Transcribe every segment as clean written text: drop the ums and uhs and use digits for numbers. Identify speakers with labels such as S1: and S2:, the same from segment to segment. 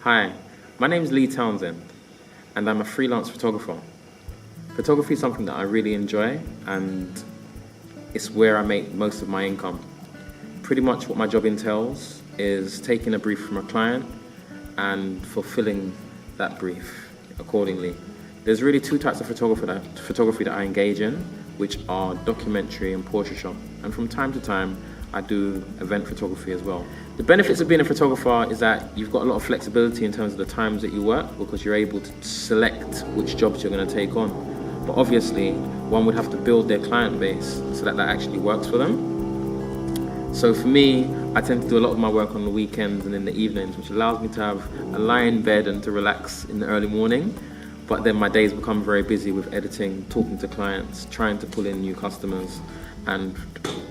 S1: Hi, my name is Lee Townsend and I'm a freelance photographer. Photography is something that I really enjoy and it's where I make most of my income. Pretty much what my job entails is taking a brief from a client and fulfilling that brief accordingly. There's really two types of photography that I engage in, which are documentary and portrait shot. And from time to time, I do event photography as well. The benefits of being a photographer is that you've got a lot of flexibility in terms of the times that you work because you're able to select which jobs you're going to take on. But obviously, one would have to build their client base so that actually works for them. So for me, I tend to do a lot of my work on the weekends and in the evenings, which allows me to have a lie in bed and to relax in the early morning. But then my days become very busy with editing, talking to clients, trying to pull in new customers and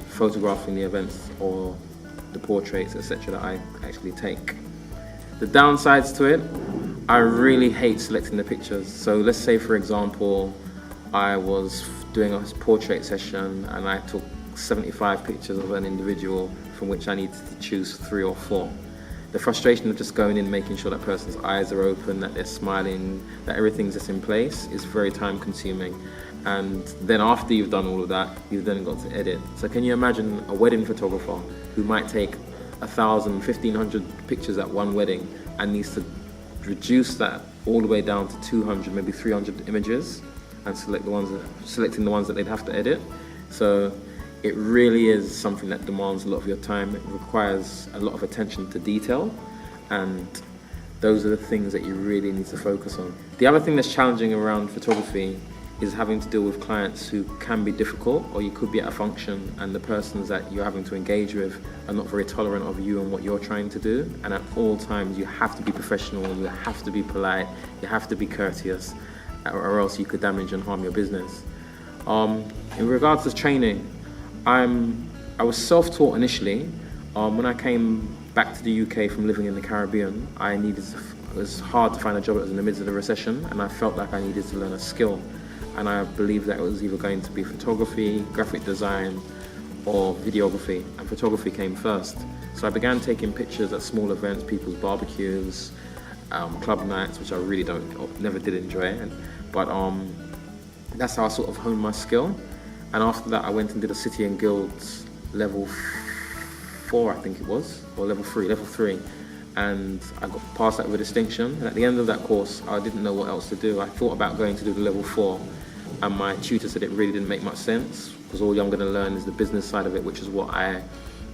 S1: photographing the events or the portraits, etc. that I actually take. The downsides to it, I really hate selecting the pictures. So let's say, for example, I was doing a portrait session and I took 75 pictures of an individual from which I needed to choose 3 or 4. The frustration of just going in, making sure that person's eyes are open, that they're smiling, that everything's just in place is very time consuming. And then after you've done all of that, you've then got to edit. So can you imagine a wedding photographer who might take 1,000, 1,500 pictures at one wedding and needs to reduce that all the way down to 200, maybe 300 images and selecting the ones that they'd have to edit. So it really is something that demands a lot of your time. It requires a lot of attention to detail, and those are the things that you really need to focus on. The other thing that's challenging around photography is having to deal with clients who can be difficult, or you could be at a function and the persons that you're having to engage with are not very tolerant of you and what you're trying to do, and at all times you have to be professional, you have to be polite, you have to be courteous, or else you could damage and harm your business. In regards to training, I was self-taught initially. When I came back to the UK from living in the Caribbean, it was hard to find a job. It was in the midst of the recession, and I felt like I needed to learn a skill. And I believed that it was either going to be photography, graphic design, or videography, and photography came first. So I began taking pictures at small events, people's barbecues, club nights, which I really never did enjoy. But that's how I sort of honed my skill. And after that, I went and did a City and Guilds level 4, I think it was, or level 3. And I got past that with distinction. And at the end of that course, I didn't know what else to do. I thought about going to do the level 4, and my tutor said it really didn't make much sense because all I'm going to learn is the business side of it, which is what I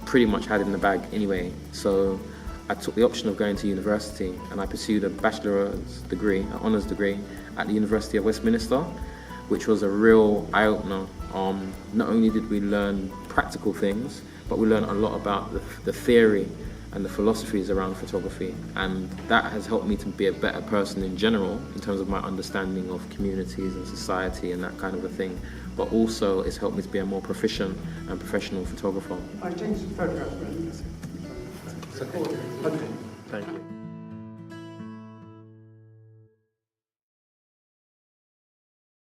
S1: pretty much had in the bag anyway. So I took the option of going to university, and I pursued a bachelor's degree, an honours degree, at the University of Westminster, which was a real eye-opener. Not only did we learn practical things, but we learned a lot about the theory and the philosophies around photography, and that has helped me to be a better person in general in terms of my understanding of communities and society and that kind of a thing, but also it's helped me to be a more proficient and professional photographer.
S2: I changed the photograph.
S1: Thank you.